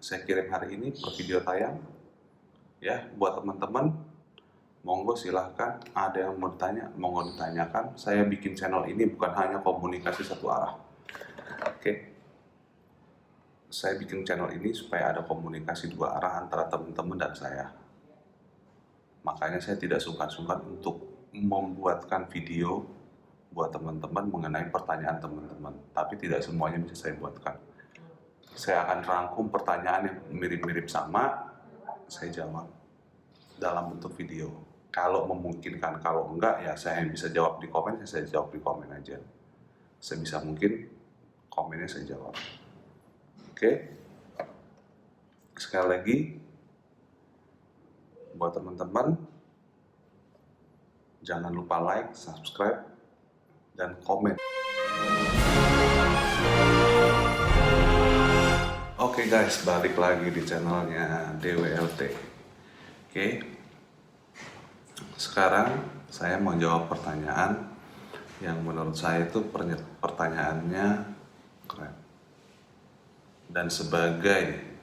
saya kirim hari ini per video tayang. Ya, buat teman-teman, monggo silahkan ada yang mau ditanya, monggo ditanyakan. Saya bikin channel ini bukan hanya komunikasi satu arah. Oke. Saya bikin channel ini supaya ada komunikasi dua arah antara teman-teman dan saya. Makanya saya tidak sungkan-sungkan untuk membuatkan video buat teman-teman mengenai pertanyaan teman-teman. Tapi tidak semuanya bisa saya buatkan. Saya akan rangkum pertanyaan yang mirip-mirip sama, saya jawab dalam bentuk video. Kalau memungkinkan, kalau enggak ya saya yang bisa jawab di komen, saya jawab di komen aja. Sebisa mungkin komennya saya jawab. Oke. Sekali lagi, buat teman-teman, jangan lupa like, subscribe, dan komen. Oke guys, balik lagi di channelnya DWLT. Oke. Sekarang saya mau jawab pertanyaan yang menurut saya itu pertanyaannya keren. Dan sebagai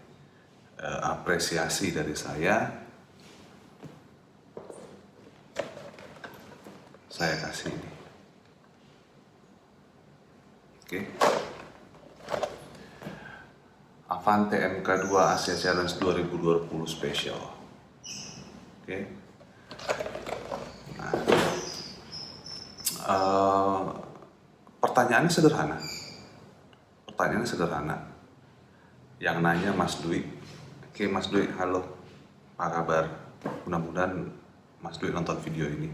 apresiasi dari saya kasih ini. Oke. Avante MK2 Asia Challenge 2020 Special. Oke. Nah, pertanyaannya sederhana. Yang nanya Mas Dwi. Oke, Mas Dwi, halo. Apa kabar? Mudah-mudahan Mas Dwi nonton video ini.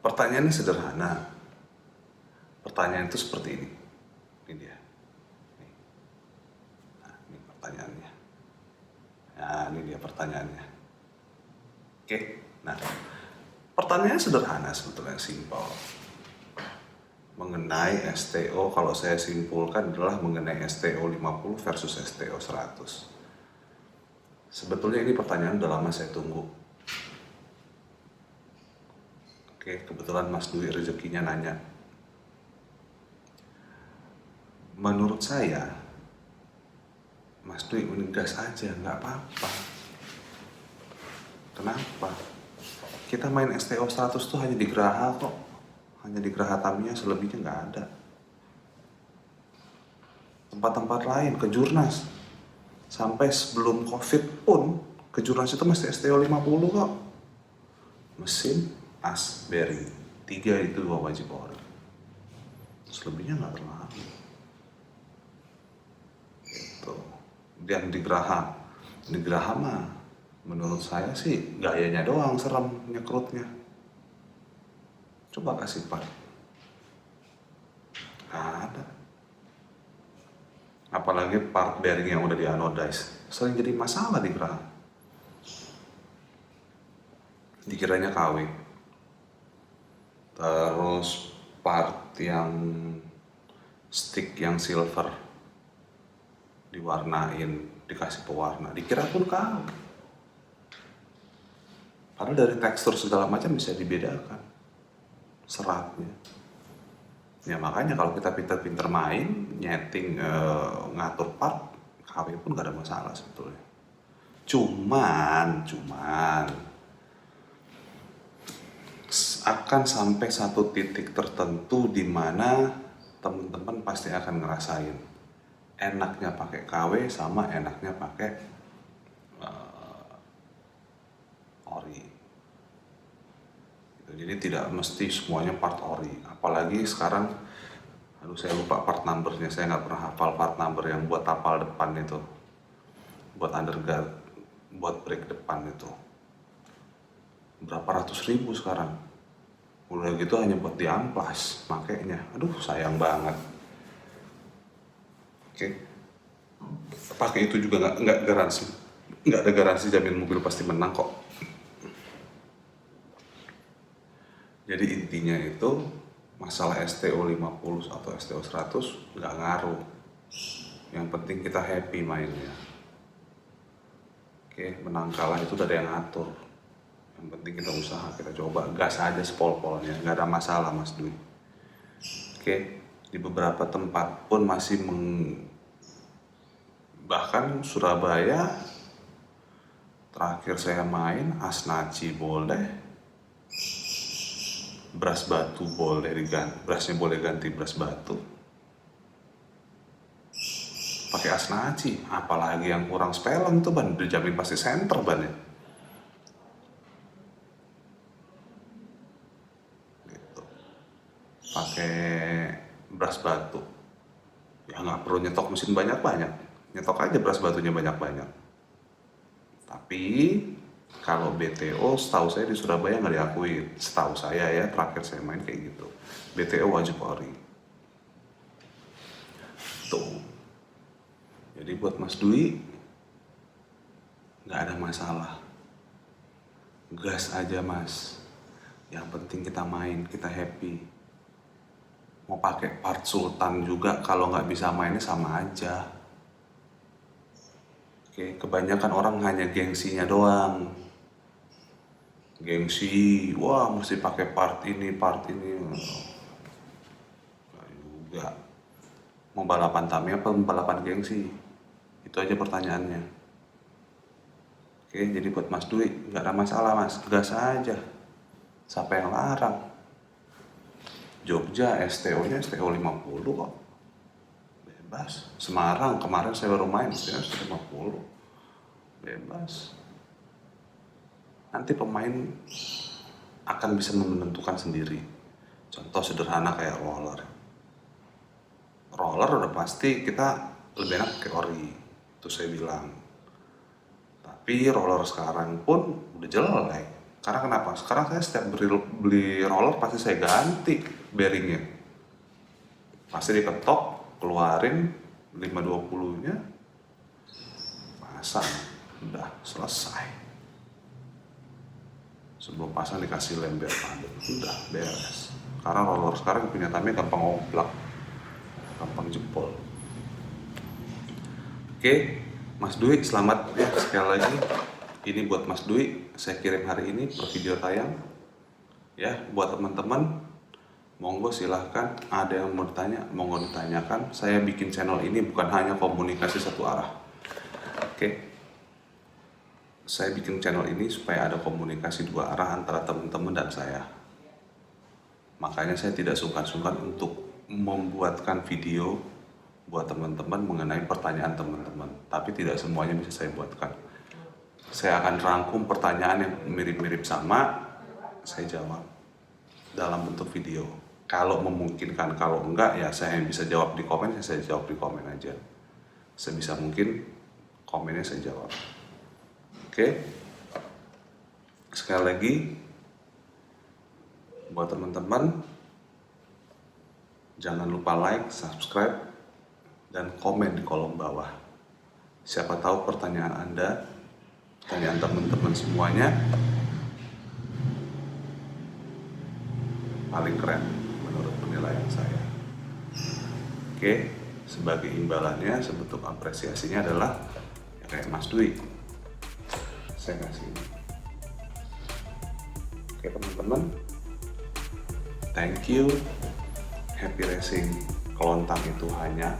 Pertanyaannya sederhana. Pertanyaan itu seperti ini. Ini dia. Nah, ini pertanyaannya. Nah, ini dia pertanyaannya. Oke. Nah, pertanyaannya sederhana sebetulnya, simpel. Mengenai STO, kalau saya simpulkan adalah mengenai STO 50 versus STO 100. Sebetulnya ini pertanyaan udah lama saya tunggu. Oke, kebetulan Mas Dwi rezekinya nanya. Menurut saya, Mas Dwi gas aja, nggak apa-apa. Kenapa? Kita main STO 100 tuh hanya di Geraha kok. Hanya di Geraha Tamiya, selebihnya nggak ada. Tempat-tempat lain, Kejurnas. Sampai sebelum COVID pun, Kejurnas itu masih STO 50 kok. Mesin, as, bearing. 3 itu 2 wajib ori. Selebihnya nggak terlalu. Gitu. Dan di Geraha mah, menurut saya sih gayanya doang serem nyekrutnya. Coba kasih part. Ada. Apalagi part bearing yang udah di anodize. Sering jadi masalah di Geraha. Dikiranya KW. Terus part yang stick yang silver diwarnain, dikasih pewarna. Dikira pun KW. Padahal dari tekstur segala macam bisa dibedakan seratnya. Ya makanya kalau kita pinter-pinter main, nyeting, ngatur part, KW pun gak ada masalah sebetulnya. Cuman akan sampai satu titik tertentu di mana teman-teman pasti akan ngerasain enaknya pakai KW sama enaknya pakai ori. Jadi tidak mesti semuanya part ori. Apalagi sekarang, saya lupa part numbernya. Saya nggak pernah hafal part number yang buat tapal depan itu, buat underguard, buat brake depan itu. Berapa ratus ribu sekarang. Udah gitu hanya buat di amplas makainya. Aduh, sayang banget. Oke. Pakai itu juga nggak garansi. Nggak ada garansi jamin mobil pasti menang kok. Jadi intinya itu masalah STO 50 atau STO 100 nggak ngaruh. Yang penting kita happy mainnya. Oke, menang kalah itu udah ada yang ngatur. Yang penting kita usaha, kita coba, gas aja sepol-polnya, nggak ada masalah Mas Dwi. Oke, di beberapa tempat pun masih Bahkan Surabaya terakhir saya main Asnaci boleh, beras batu boleh diganti, berasnya boleh ganti beras batu pakai Asnaci. Apalagi yang kurang spelling tuh ban, dijamin pasti center ban ya gitu. Pakai beras batu ya nggak perlu nyetok mesin banyak-banyak, nyetok aja beras batunya banyak-banyak. Tapi kalau BTO setahu saya di Surabaya nggak diakui, setahu saya ya, terakhir saya main kayak gitu. BTO wajib ori tuh. Jadi buat Mas Dwi nggak ada masalah, gas aja Mas, yang penting kita main, kita happy. Mau pakai part sultan juga kalau nggak bisa mainnya sama aja. Oke, kebanyakan orang hanya gengsinya doang. Gengsi, wah mesti pakai part ini, part ini. Nggak juga. Mau balapan Tamiya apa balapan gengsi? Itu aja pertanyaannya. Oke, jadi buat Mas Dwi nggak ada masalah Mas, gas aja. Siapa yang larang? Jogja STO-nya STO 50 kok. Bebas. Semarang kemarin saya baru main STO 50. Bebas. Nanti pemain akan bisa menentukan sendiri. Contoh sederhana kayak roller. Roller udah pasti kita lebih enak pakai ori. Itu saya bilang. Tapi roller sekarang pun udah jelek. Karena kenapa? Sekarang saya setiap beli roller pasti saya ganti bearingnya. Pasti diketok, keluarin 520-nya, pasang, udah selesai. Sebelum pasang dikasih lem biar padat, udah beres. Karena roller sekarang punya Tamiya gampang oblak, gampang jempol. Oke, Mas Dwi selamat ya sekali lagi. Ini buat Mas Dwi, saya kirim hari ini per video tayang. Ya, buat teman-teman, monggo silahkan, ada yang mau ditanya, monggo ditanyakan. Saya bikin channel ini bukan hanya komunikasi satu arah. Oke, saya bikin channel ini supaya ada komunikasi dua arah antara teman-teman dan saya. Makanya saya tidak sungkan-sungkan untuk membuatkan video buat teman-teman mengenai pertanyaan teman-teman. Tapi tidak semuanya bisa saya buatkan. Saya akan rangkum pertanyaan yang mirip-mirip sama, saya jawab dalam bentuk video. Kalau memungkinkan, kalau enggak ya saya bisa jawab di komen, saya jawab di komen aja. Sebisa mungkin komennya saya jawab. Oke. Sekali lagi buat teman-teman, jangan lupa like, subscribe, dan komen di kolom bawah. Siapa tahu pertanyaan Anda, pertanyaan teman-teman semuanya paling keren menurut penilaian saya. Oke, sebagai imbalannya, sebentuk apresiasinya adalah ya kayak Mas Dwi, saya kasih ini. Oke teman-teman, thank you. Happy racing. Kelontang itu hanya